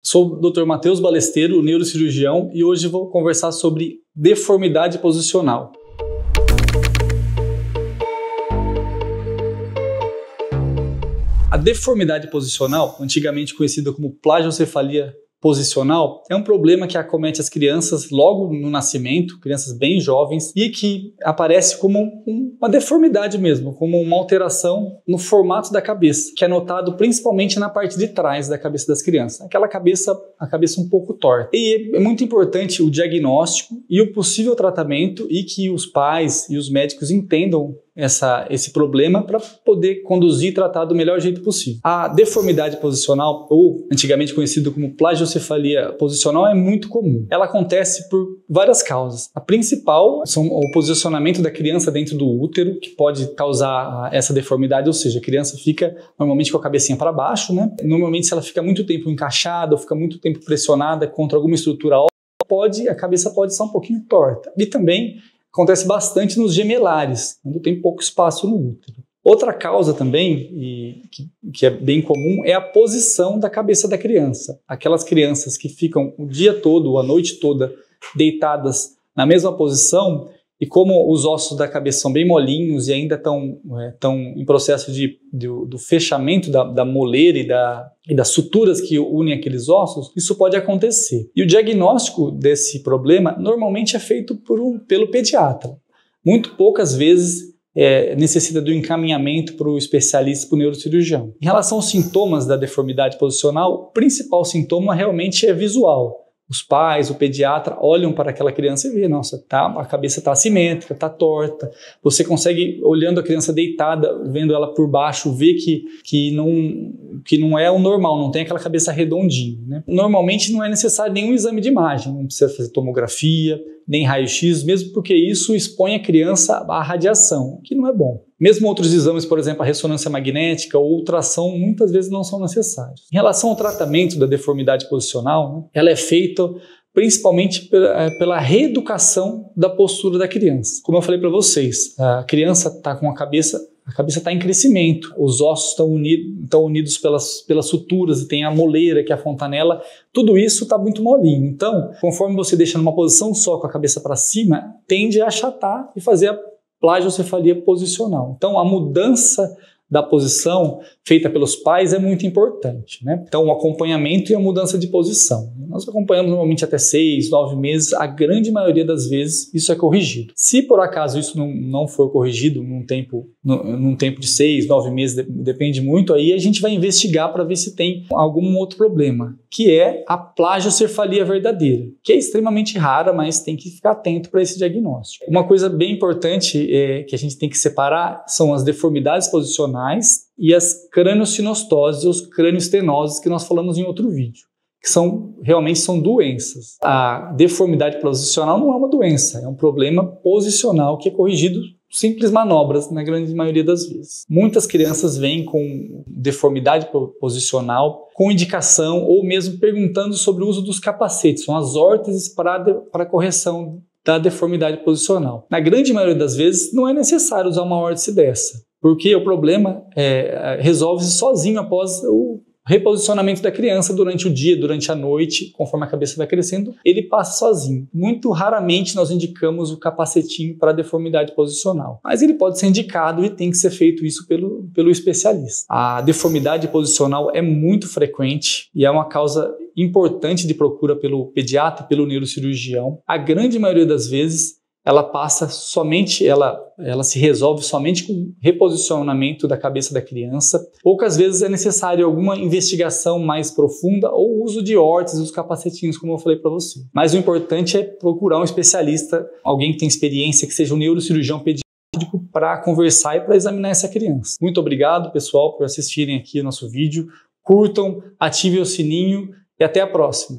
Sou o Dr. Matheus Balesteiro, neurocirurgião, e hoje vou conversar sobre deformidade posicional. A deformidade posicional, antigamente conhecida como plagiocefalia posicional, é um problema que acomete as crianças logo no nascimento, crianças bem jovens, e que aparece como uma deformidade mesmo, como uma alteração no formato da cabeça, que é notado principalmente na parte de trás da cabeça das crianças, a cabeça um pouco torta. E é muito importante o diagnóstico e o possível tratamento, e que os pais e os médicos entendam esse problema para poder conduzir e tratar do melhor jeito possível. A deformidade posicional, ou antigamente conhecido como plagiocefalia posicional, é muito comum. Ela acontece por várias causas. A principal são o posicionamento da criança dentro do útero, que pode causar essa deformidade, ou seja, a criança fica normalmente com a cabecinha para baixo, né? Normalmente, se ela fica muito tempo encaixada ou fica muito tempo pressionada contra alguma estrutura óssea, a cabeça pode estar um pouquinho torta. E também acontece bastante nos gemelares, quando tem pouco espaço no útero. Outra causa também, que é bem comum, é a posição da cabeça da criança. Aquelas crianças que ficam o dia todo, ou a noite toda, deitadas na mesma posição, e como os ossos da cabeça são bem molinhos e ainda estão em processo do fechamento da moleira e das suturas que unem aqueles ossos, isso pode acontecer. E o diagnóstico desse problema normalmente é feito pelo pediatra. Muito poucas vezes necessita do encaminhamento para o especialista, para o neurocirurgião. Em relação aos sintomas da deformidade posicional, o principal sintoma realmente é visual. Os pais, o pediatra olham para aquela criança e vê, nossa, a cabeça está assimétrica, está torta. Você consegue, olhando a criança deitada, vendo ela por baixo, ver que não é o normal, não tem aquela cabeça redondinha, né? Normalmente não é necessário nenhum exame de imagem, não precisa fazer tomografia, nem raio-x, mesmo porque isso expõe a criança à radiação, que não é bom. Mesmo outros exames, por exemplo, a ressonância magnética ou ultrassom, muitas vezes não são necessários. Em relação ao tratamento da deformidade posicional, né, ela é feita principalmente pela reeducação da postura da criança. Como eu falei para vocês, a criança está com a cabeça está em crescimento, os ossos estão unidos pelas suturas e tem a moleira, que é a fontanela, tudo isso está muito molinho. Então, conforme você deixa numa posição só com a cabeça para cima, tende a achatar e fazer a plagiocefalia posicional. Então, a mudança da posição feita pelos pais é muito importante, né? Então, o acompanhamento e a mudança de posição. Nós acompanhamos normalmente até 6, 9 meses, a grande maioria das vezes isso é corrigido. Se por acaso isso não for corrigido num tempo de 6, 9 meses, depende muito, aí a gente vai investigar para ver se tem algum outro problema, que é a plagiocefalia verdadeira, que é extremamente rara, mas tem que ficar atento para esse diagnóstico. Uma coisa bem importante que a gente tem que separar são as deformidades posicionais e as craniosinostoses ou cranioestenoses que nós falamos em outro vídeo, que realmente são doenças. A deformidade posicional não é uma doença, é um problema posicional que é corrigido simples manobras, na grande maioria das vezes. Muitas crianças vêm com deformidade posicional, com indicação ou mesmo perguntando sobre o uso dos capacetes, são as órteses para correção da deformidade posicional. Na grande maioria das vezes não é necessário usar uma órtese dessa, porque o problema resolve-se sozinho após o reposicionamento da criança durante o dia, durante a noite, conforme a cabeça vai crescendo, ele passa sozinho. Muito raramente nós indicamos o capacetinho para deformidade posicional, mas ele pode ser indicado e tem que ser feito isso pelo especialista. A deformidade posicional é muito frequente e é uma causa importante de procura pelo pediatra e pelo neurocirurgião. A grande maioria das vezes ela se resolve somente com reposicionamento da cabeça da criança. Poucas vezes é necessário alguma investigação mais profunda ou uso de órteses, os capacetinhos, como eu falei para você. Mas o importante é procurar um especialista, alguém que tem experiência, que seja um neurocirurgião pediátrico, para conversar e para examinar essa criança. Muito obrigado, pessoal, por assistirem aqui o nosso vídeo. Curtam, ativem o sininho e até a próxima.